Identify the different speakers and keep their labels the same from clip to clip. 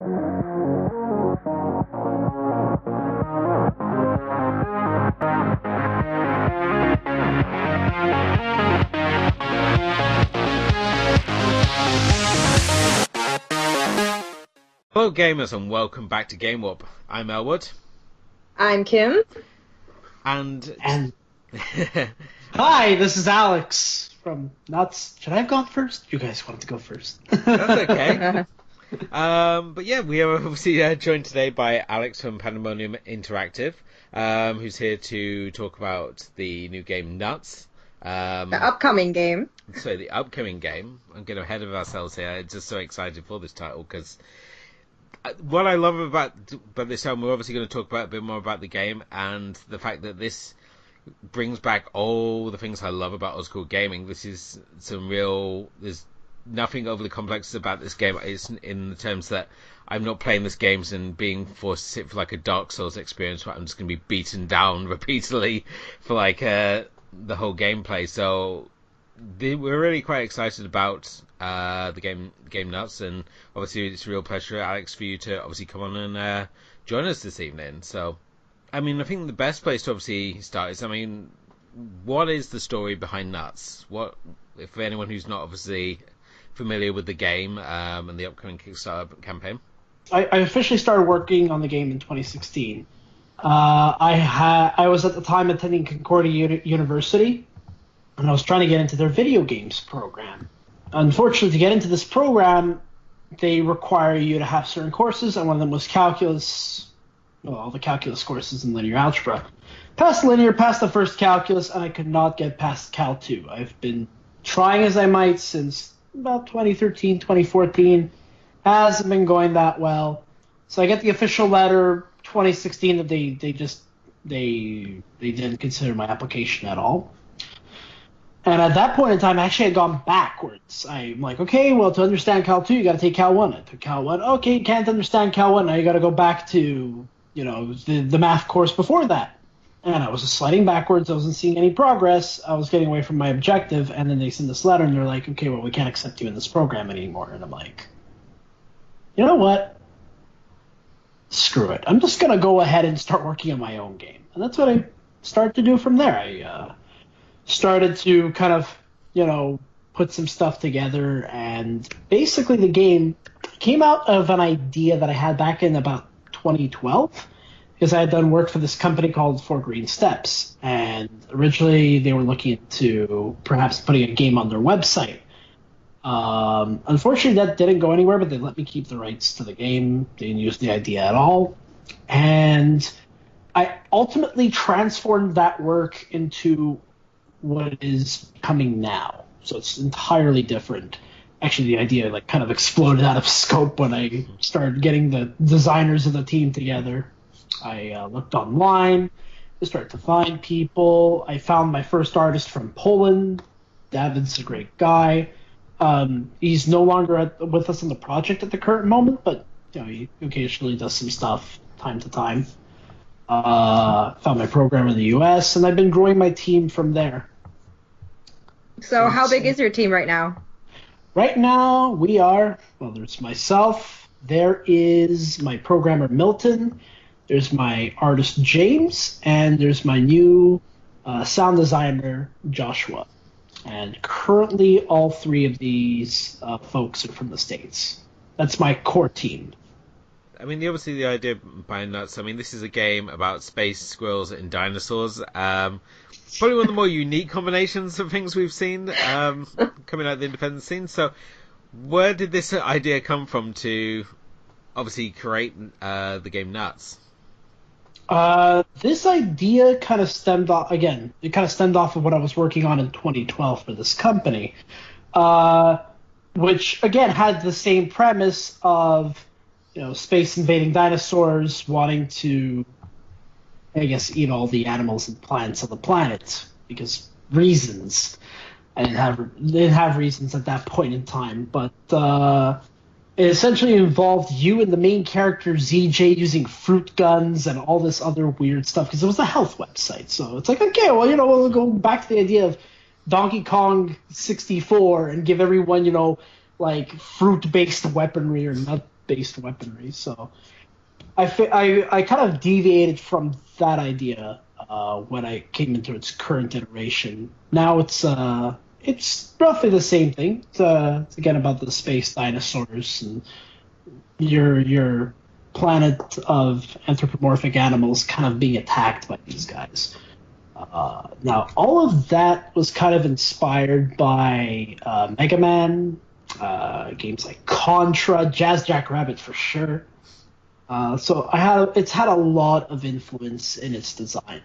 Speaker 1: Hello gamers and welcome back to Game Warp. I'm Elwood.
Speaker 2: I'm Kim.
Speaker 1: And
Speaker 3: hi, this is Alex from N.U.T.Z. Should I have gone first? You guys wanted to go first.
Speaker 1: That's okay. But yeah, we are obviously joined today by Alex from Pandemonium Interactive, who's here to talk about the new game N.U.T.Z.
Speaker 2: The upcoming game.
Speaker 1: So the upcoming game. I'm getting ahead of ourselves here. I'm just so excited for this title because what I love about this time, we're obviously going to talk about a bit more about the game and the fact that this brings back all the things I love about old school gaming. This is there's nothing overly complex about this game. It's in the terms that I'm not playing this game and being forced to sit for like a Dark Souls experience where I'm just going to be beaten down repeatedly for like the whole gameplay. So we're really quite excited about the game N.U.T.Z. and obviously it's a real pleasure, Alex, for you to obviously come on and join us this evening. So, I mean, I think the best place to obviously start is, I mean, what is the story behind N.U.T.Z.? What, if anyone who's not obviously familiar with the game and the upcoming Kickstarter campaign?
Speaker 3: I officially started working on the game in 2016. I was at the time attending Concordia University, and I was trying to get into their video games program. Unfortunately, to get into this program, they require you to have certain courses, and one of them was calculus. Well, all the calculus courses in linear algebra. Passed linear, passed the first calculus, and I could not get past Cal 2. I've been trying as I might since about 2013, 2014. Hasn't been going that well. So I get the official letter 2016 that they didn't consider my application at all. And at that point in time, I actually had gone backwards. I'm like, okay, well, to understand Cal 2, you got to take Cal 1. I took Cal 1. Okay, you can't understand Cal 1. Now you got to go back to, the math course before that. And I was just sliding backwards. I wasn't seeing any progress. I was getting away from my objective. And then they send this letter, and they're like, okay, well, we can't accept you in this program anymore. And I'm like, you know what? Screw it. I'm just going to go ahead and start working on my own game. And that's what I started to do from there. I started to kind of, put some stuff together, and basically the game came out of an idea that I had back in about 2012, because I had done work for this company called Four Green Steps, and originally they were looking into perhaps putting a game on their website. Unfortunately, that didn't go anywhere, but they let me keep the rights to the game. They didn't use the idea at all, and I ultimately transformed that work into what is coming now. So it's entirely different. Actually, the idea kind of exploded out of scope when I started getting the designers of the team together. I looked online, I started to find people. I found my first artist from Poland. David's a great guy. He's no longer with us in the project at the current moment, but he occasionally does some stuff time to time. Found my program in the U.S., and I've been growing my team from there.
Speaker 2: So how big is your team right now?
Speaker 3: Right now, there's myself, there is my programmer Milton, there's my artist James, and there's my new sound designer Joshua. And currently, all three of these folks are from the States. That's my core team.
Speaker 1: I mean, obviously the idea behind N.U.T.Z., I mean, this is a game about space, squirrels, and dinosaurs. Probably one of the more unique combinations of things we've seen coming out of the independent scene. So where did this idea come from to obviously create the game N.U.T.Z.?
Speaker 3: This idea kind of stemmed off of what I was working on in 2012 for this company, which again had the same premise of space invading dinosaurs wanting to, I guess, eat all the animals and plants on the planet because reasons. I didn't have reasons at that point in time, but it essentially involved you and the main character ZJ using fruit guns and all this other weird stuff because it was a health website. So it's like, okay, well, we'll go back to the idea of Donkey Kong 64 and give everyone, fruit-based weaponry or nut based weaponry. So I kind of deviated from that idea when I came into its current iteration. Now it's roughly the same thing. It's again about the space dinosaurs and your planet of anthropomorphic animals kind of being attacked by these guys. Now, all of that was kind of inspired by Mega Man, games like Contra, Jazz Jackrabbit for sure. So it's had a lot of influence in its design.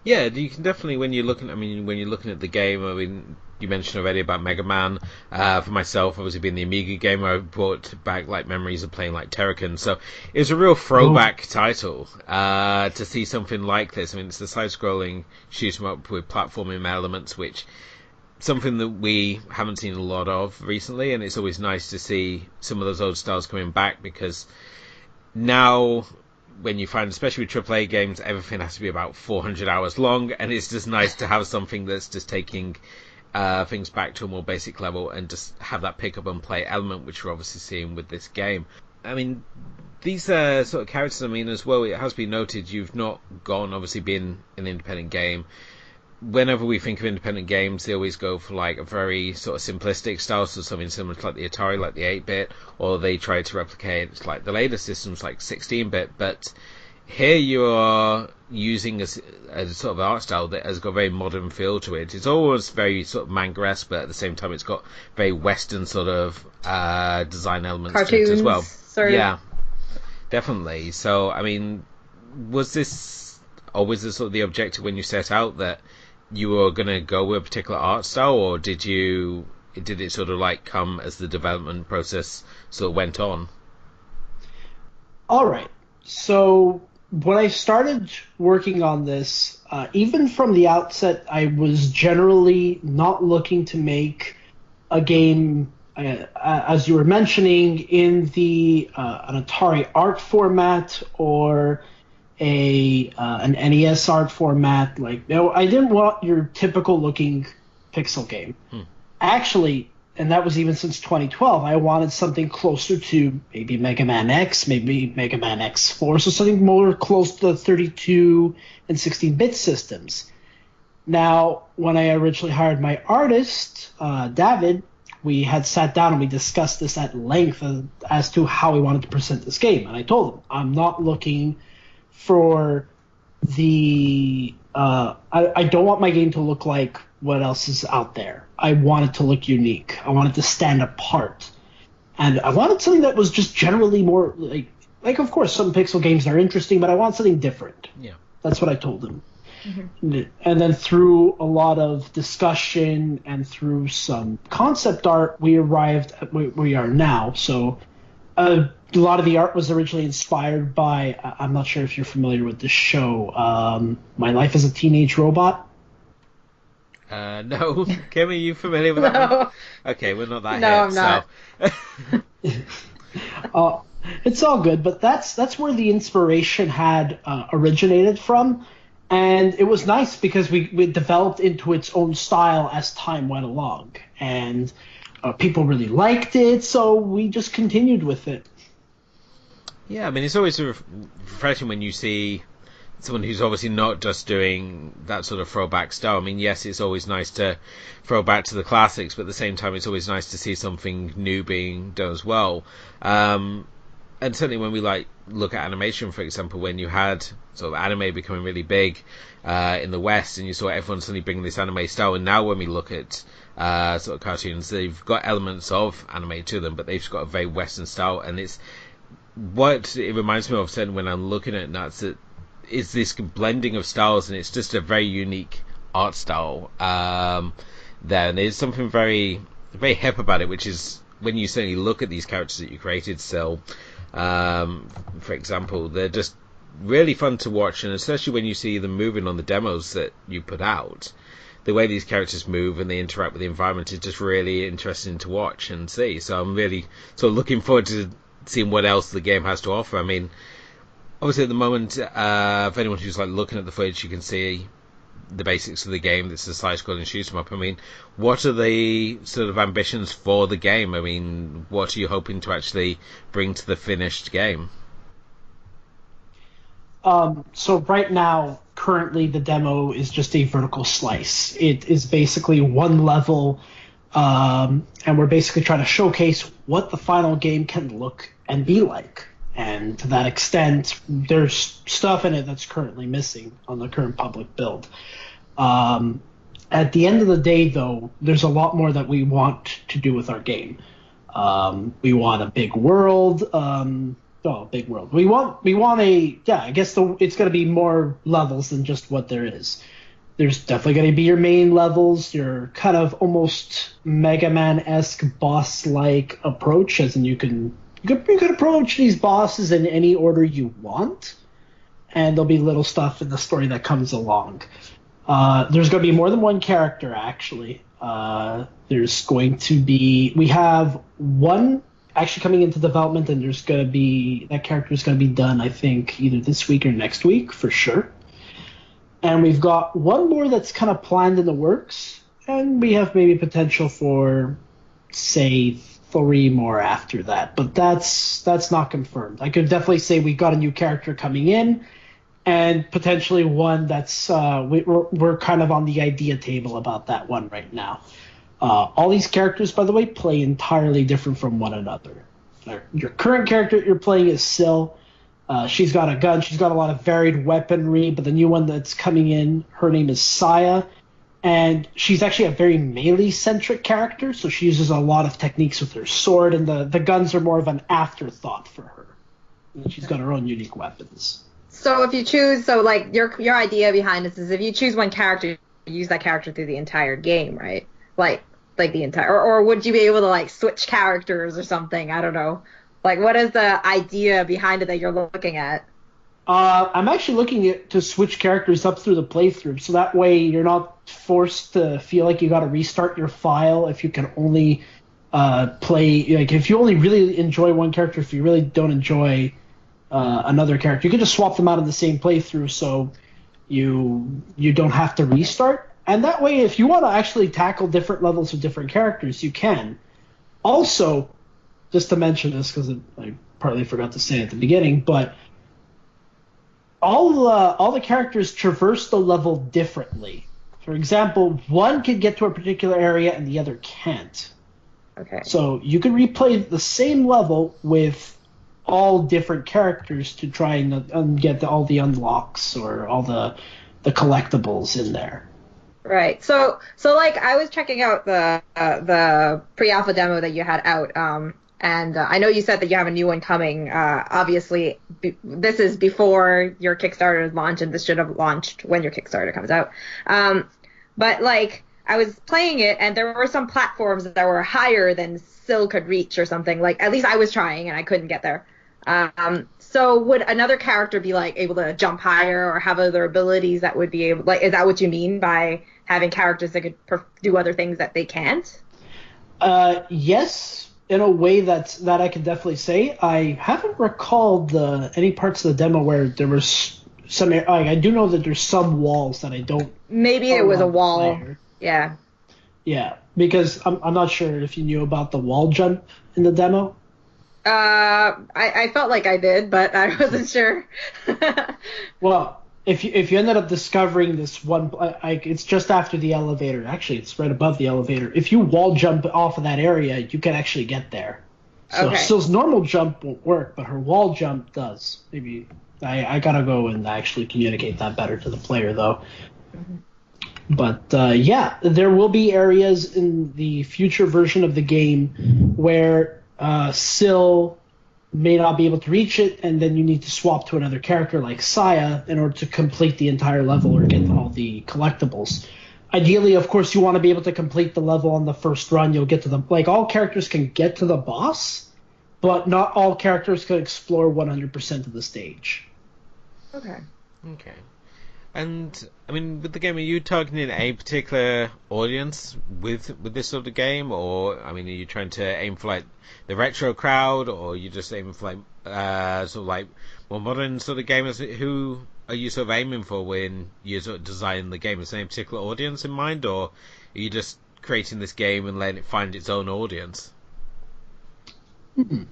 Speaker 1: Yeah, you can definitely, when you're looking at the game, I mean, you mentioned already about Mega Man. For myself, obviously being the Amiga gamer, I brought back like memories of playing like Terrakin. So it was a real throwback title to see something like this. I mean, it's the side-scrolling shoot 'em up with platforming elements, which something that we haven't seen a lot of recently, and it's always nice to see some of those old styles coming back, because now when you find, especially with AAA games, everything has to be about 400 hours long, and it's just nice to have something that's just taking things back to a more basic level and just have that pick up and play element, which we're obviously seeing with this game. I mean, these sort of characters, I mean, as well, it has been noted you've not gone, obviously being an independent game. Whenever we think of independent games, they always go for like a very sort of simplistic style, so something similar to like the Atari, like the 8-bit, or they try to replicate like the later systems like 16-bit. But here you are using a sort of art style that has got a very modern feel to it. It's always very sort of manga-esque, but at the same time it's got very Western sort of design elements
Speaker 2: Cartoons,
Speaker 1: to it as well.
Speaker 2: sort of.
Speaker 1: Yeah, definitely. So, I mean, was this always the sort of the objective when you set out, that you were going to go with a particular art style, or did it sort of like come as the development process sort of went on?
Speaker 3: All right. So when I started working on this, even from the outset, I was generally not looking to make a game, as you were mentioning, in the an Atari art format or an NES art format. Like, no, I didn't want your typical looking pixel game. Actually, and that was even since 2012, I wanted something closer to maybe Mega Man X, maybe Mega Man X4, so something more close to the 32 and 16-bit systems. Now, when I originally hired my artist, David, we had sat down and we discussed this at length as to how we wanted to present this game. And I told him, I'm not looking for the I don't want my game to look like what else is out there. I want it to look unique. I want it to stand apart. And I wanted something that was just generally more like of course some pixel games are interesting, but I want something different.
Speaker 1: Yeah.
Speaker 3: That's what I told him. Mm-hmm. And then through a lot of discussion and through some concept art, we arrived at where we are now. So a lot of the art was originally inspired by, I'm not sure if you're familiar with this show, My Life as a Teenage Robot.
Speaker 1: No. Kim, are you familiar with that one? Okay, we're not that
Speaker 2: No,
Speaker 1: hip,
Speaker 2: I'm
Speaker 3: not. It's all good, but that's where the inspiration had originated from. And it was nice because we developed into its own style as time went along. And people really liked it, so we just continued with it.
Speaker 1: Yeah, I mean, it's always refreshing when you see someone who's obviously not just doing that sort of throwback style. I mean, yes, it's always nice to throw back to the classics, but at the same time, it's always nice to see something new being done as well. And certainly when we look at animation, for example, when you had sort of anime becoming really big in the West, and you saw everyone suddenly bringing this anime style, and now when we look at sort of cartoons, they've got elements of anime to them, but they've got a very Western style, and it's what it reminds me of, certainly when I'm looking at N.U.T.Z, is this blending of styles, and it's just a very unique art style there, and there's something very, very hip about it, which is when you certainly look at these characters that you created. So, for example, they're just really fun to watch, and especially when you see them moving on the demos that you put out, the way these characters move and they interact with the environment is just really interesting to watch and see. So I'm really sort of looking forward to seeing what else the game has to offer. I mean, obviously at the moment, for anyone who's looking at the footage, you can see the basics of the game. This is a side-scrolling shoot 'em up. I mean, what are the sort of ambitions for the game? I mean, what are you hoping to actually bring to the finished game?
Speaker 3: So right now, currently, the demo is just a vertical slice. It is basically one level, and we're basically trying to showcase what the final game can look and be like. And to that extent, there's stuff in it that's currently missing on the current public build. At the end of the day, though, there's a lot more that we want to do with our game. We want a big world. Big world. We want I guess it's going to be more levels than just what there is. There's definitely going to be your main levels, your kind of almost Mega Man-esque boss-like approach, as in you could approach these bosses in any order you want, and there'll be little stuff in the story that comes along. There's going to be more than one character, actually. There's going to be... We have one actually coming into development, and there's going to be... That character is going to be done, I think, either this week or next week, for sure. And we've got one more that's kind of planned in the works, and we have maybe potential for, say, 3 more after that, but that's not confirmed. I could definitely say we got a new character coming in, and potentially one that's we're kind of on the idea table about that one right now. All these characters, by the way, play entirely different from one another. Your current character you're playing is Syl. She's got a gun. She's got a lot of varied weaponry, but the new one that's coming in, her name is Saya. And she's actually a very melee-centric character, so she uses a lot of techniques with her sword, and the guns are more of an afterthought for her. And she's got her own unique weapons.
Speaker 2: So if you choose, your idea behind this is if you choose one character, you use that character through the entire game, right? Like the entire, or would you be able to switch characters or something? I don't know. What is the idea behind it that you're looking at?
Speaker 3: I'm actually looking to switch characters up through the playthrough, so that way you're not forced to feel like you got to restart your file if you can only play. If you only really enjoy one character, if you really don't enjoy another character, you can just swap them out in the same playthrough, so you don't have to restart. And that way, if you want to actually tackle different levels of different characters, you can. Also, just to mention this because I partly forgot to say at the beginning, but all the characters traverse the level differently. For example, one can get to a particular area and the other can't.
Speaker 2: Okay.
Speaker 3: So you can replay the same level with all different characters to try and get all the unlocks or all the collectibles in there.
Speaker 2: Right. So I was checking out the pre-alpha demo that you had out. And I know you said that you have a new one coming. Obviously, this is before your Kickstarter is launched, and this should have launched when your Kickstarter comes out. But I was playing it, and there were some platforms that were higher than Syl could reach or something. At least I was trying, and I couldn't get there. So would another character be able to jump higher or have other abilities that would be able? Is that what you mean by having characters that could do other things that they can't?
Speaker 3: Yes. In a way that I can definitely say. I haven't recalled any parts of the demo where there was some. I do know that there's some walls that I don't.
Speaker 2: Maybe it was a wall. Yeah.
Speaker 3: Yeah, because I'm not sure if you knew about the wall jump in the demo.
Speaker 2: I felt like I did, but I wasn't sure.
Speaker 3: Well, if you ended up discovering this one, it's just after the elevator. Actually, it's right above the elevator. If you wall jump off of that area, you can actually get there. So
Speaker 2: Okay.
Speaker 3: Syl's normal jump won't work, but her wall jump does. Maybe I gotta go and actually communicate that better to the player, though.
Speaker 2: Mm-hmm.
Speaker 3: But there will be areas in the future version of the game where Syl may not be able to reach it, and then you need to swap to another character like Saya in order to complete the entire level or get all the collectibles. Ideally, of course, you want to be able to complete the level on the first run. You'll get to all characters can get to the boss, but not all characters can explore 100% of the stage.
Speaker 2: Okay.
Speaker 1: And I mean, with the game, are you targeting a particular audience with this sort of game, or I mean, are you trying to aim for the retro crowd, or are you just aiming for sort of more modern sort of gamers? are you sort of aiming for when you sort of design the game? Is there any particular audience in mind, or are you just creating this game and letting it find its own audience?
Speaker 3: When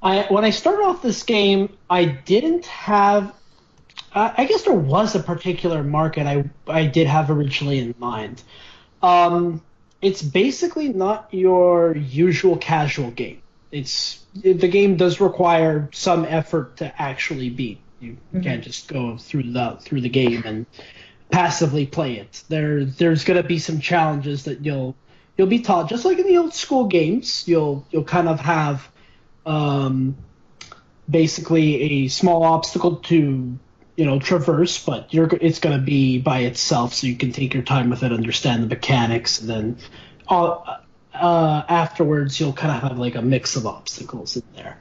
Speaker 3: I started off this game, I didn't have. I guess there was a particular market I did have originally in mind. It's basically not your usual casual game. The game does require some effort to actually beat. You can't just go through the game and passively play it. There's gonna be some challenges that you'll be taught, just like in the old school games. You'll kind of have basically a small obstacle to traverse, but it's gonna be by itself, so you can take your time with it, understand the mechanics, and then afterwards you'll kind of have like a mix of obstacles in there.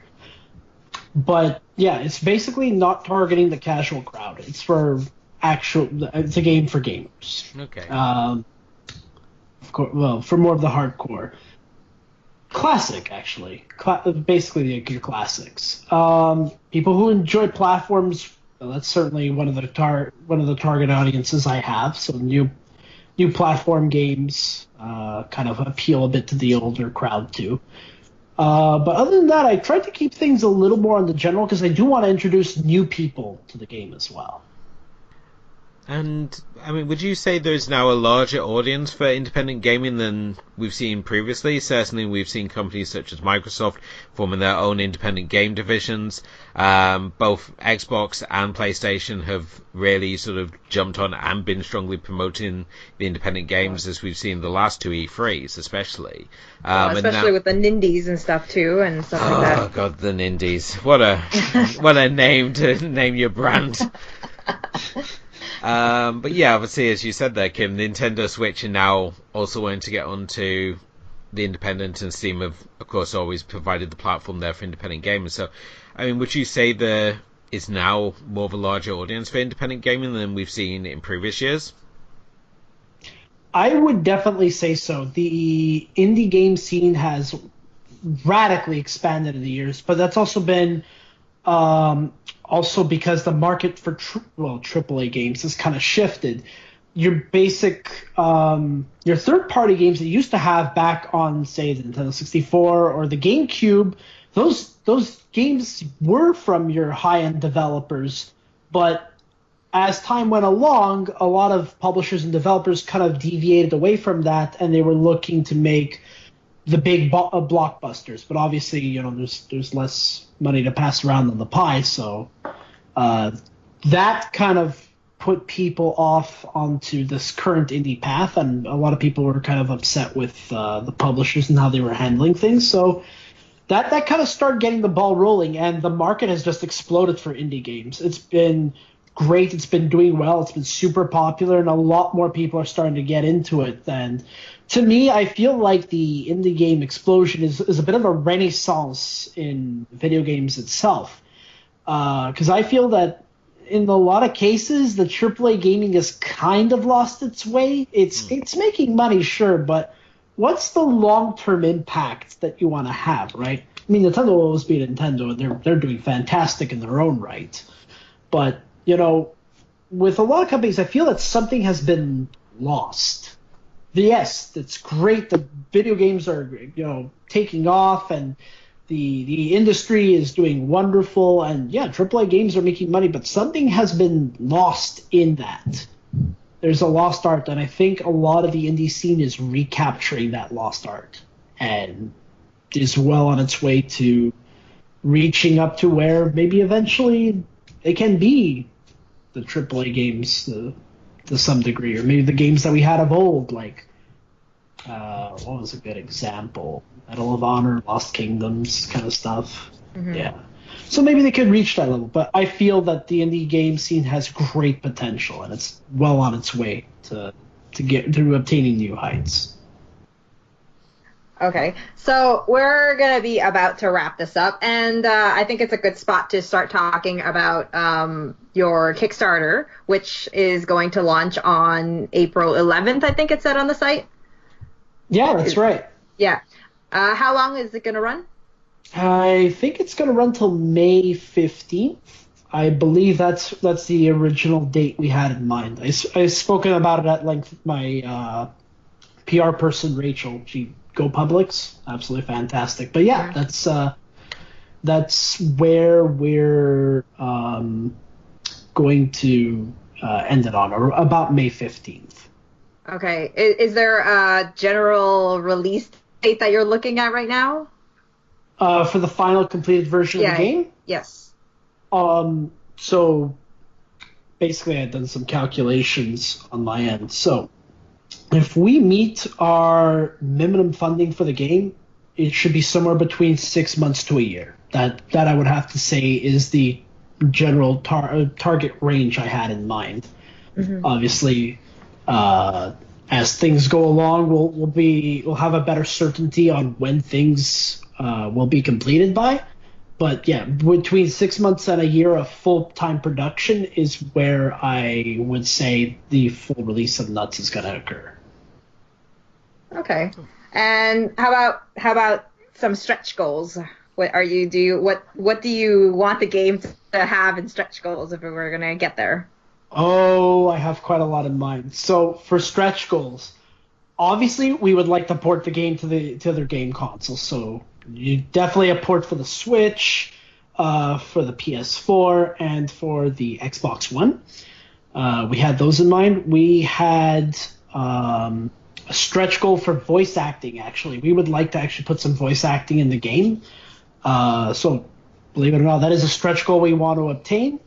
Speaker 3: But yeah, it's basically not targeting the casual crowd. It's a game for gamers.
Speaker 1: Okay.
Speaker 3: Of course, well, for more of the hardcore. Classic, actually. Basically your classics. People who enjoy platforms, well, that's certainly one of the target audiences I have. So new platform games kind of appeal a bit to the older crowd too. But other than that, I tried to keep things a little more on the general because I do want to introduce new people to the game as well.
Speaker 1: And, I mean, would you say there's now a larger audience for independent gaming than we've seen previously? Certainly we've seen companies such as Microsoft forming their own independent game divisions. Both Xbox and PlayStation have really sort of jumped on and been strongly promoting the independent games, as we've seen the last two E3s especially.
Speaker 2: Especially with the N.U.T.Z and stuff too, and stuff like that.
Speaker 1: Oh god, the N.U.T.Z. What a name to name your brand. But yeah, obviously, as you said there, Kim, Nintendo Switch are now also wanting to get onto the independent, and Steam have, of course, always provided the platform there for independent gamers. So, I mean, would you say there is now more of a larger audience for independent gaming than we've seen in previous years?
Speaker 3: I would definitely say so. The indie game scene has radically expanded in the years, but that's also been also because the market for AAA games has kind of shifted. Your third-party games that you used to have back on, say, the Nintendo 64 or the GameCube, those games were from your high-end developers, but as time went along, a lot of publishers and developers kind of deviated away from that, and they were looking to make the big blockbusters. But obviously, there's less money to pass around on the pie, so that kind of put people off onto this current indie path, and a lot of people were kind of upset with the publishers and how they were handling things. So that kind of started getting the ball rolling, and the market has just exploded for indie games. It's been great. It's been doing well. It's been super popular, and a lot more people are starting to get into it. And to me, I feel like the indie game explosion is a bit of a renaissance in video games itself. Because I feel that in a lot of cases, the AAA gaming has kind of lost its way. It's making money, sure, but what's the long-term impact that you want to have, right? I mean, Nintendo will always be Nintendo, and they're doing fantastic in their own right. But, with a lot of companies, I feel that something has been lost. Yes, it's great that video games are, taking off, and the industry is doing wonderful, and yeah, AAA games are making money, but something has been lost in that. There's a lost art, and I think a lot of the indie scene is recapturing that lost art, and is well on its way to reaching up to where maybe eventually they can be the AAA games to some degree, or maybe the games that we had of old, like what was a good example? Medal of Honor, Lost Kingdoms kind of stuff. Mm-hmm. Yeah. So maybe they could reach that level, but I feel that the indie game scene has great potential, and it's well on its way to obtaining new heights.
Speaker 2: Okay, so we're going to be about to wrap this up, and I think it's a good spot to start talking about your Kickstarter, which is going to launch on April 11th, I think it said on the site.
Speaker 3: Yeah, that's right.
Speaker 2: Yeah. How long is it going to run?
Speaker 3: I think it's going to run till May 15th. I believe that's the original date we had in mind. I've spoken about it at length with my PR person, Rachel. She Go Publix, absolutely fantastic. But yeah, that's where we're going to end it on, or about May 15th.
Speaker 2: Okay. Is there a general release date that you're looking at right now?
Speaker 3: For the final completed version of the game?
Speaker 2: Yes.
Speaker 3: So basically I had done some calculations on my end. So if we meet our minimum funding for the game, it should be somewhere between 6 months to a year. That I would have to say is the general target range I had in mind. Mm-hmm. Obviously, as things go along, we'll have a better certainty on when things will be completed by. But yeah, between 6 months and a year of full-time production is where I would say the full release of N.U.T.Z is going to occur.
Speaker 2: Okay. And how about some stretch goals? What do you want the game to have in stretch goals if we were going to get there?
Speaker 3: Oh, I have quite a lot in mind. So for stretch goals, obviously we would like to port the game to other game consoles. So you definitely a port for the Switch, for the PS4, and for the Xbox One. We had those in mind. We had a stretch goal for voice acting, actually. We would like to actually put some voice acting in the game. So believe it or not, that is a stretch goal we want to obtain.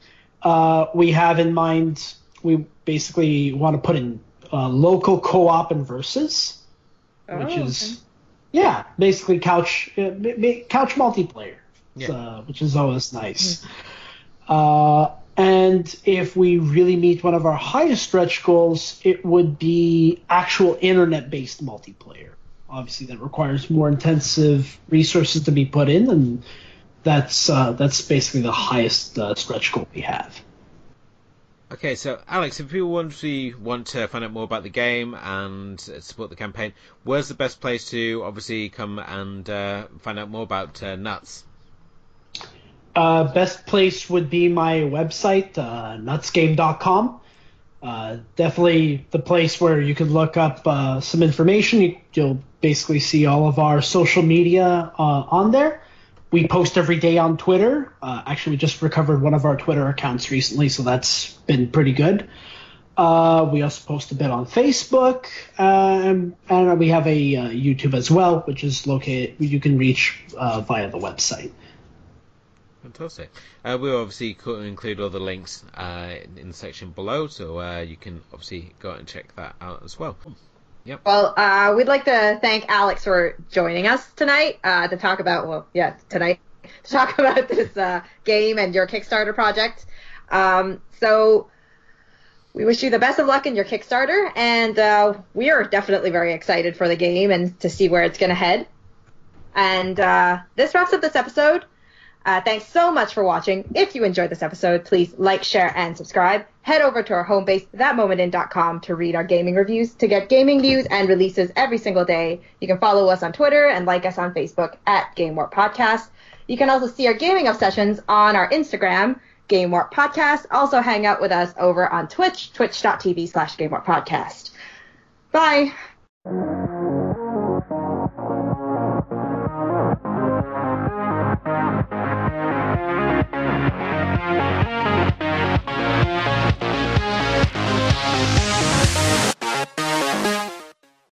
Speaker 3: We have in mind, we basically want to put in local co-op and versus, which is, basically couch multiplayer, which is always nice. And if we really meet one of our highest stretch goals, it would be actual internet-based multiplayer. Obviously, that requires more intensive resources to be put in, and that's basically the highest stretch goal we have.
Speaker 1: Okay, so Alex, if people want to find out more about the game and support the campaign, where's the best place to obviously come and find out more about N.U.T.Z?
Speaker 3: Best place would be my website, nutsgame.com. Definitely the place where you could look up some information. You'll basically see all of our social media on there. We post every day on Twitter. Actually, we just recovered one of our Twitter accounts recently, so that's been pretty good. We also post a bit on Facebook, and we have a YouTube as well, which is located. You can reach via the website.
Speaker 1: Fantastic. We'll obviously include all the links in the section below, so you can obviously go out and check that out as well. Yep.
Speaker 2: Well, we'd like to thank Alex for joining us tonight to talk about this game and your Kickstarter project. So we wish you the best of luck in your Kickstarter, and we are definitely very excited for the game and to see where it's going to head. And this wraps up this episode. Thanks so much for watching. If you enjoyed this episode, please like, share, and subscribe. Head over to our home base, thatmomentin.com, to read our gaming reviews, to get gaming news and releases every single day. You can follow us on Twitter and like us on Facebook at Game Warp Podcast. You can also see our gaming obsessions on our Instagram, Game Warp Podcast. Also hang out with us over on Twitch, twitch.tv/Game Warp Podcast. Bye.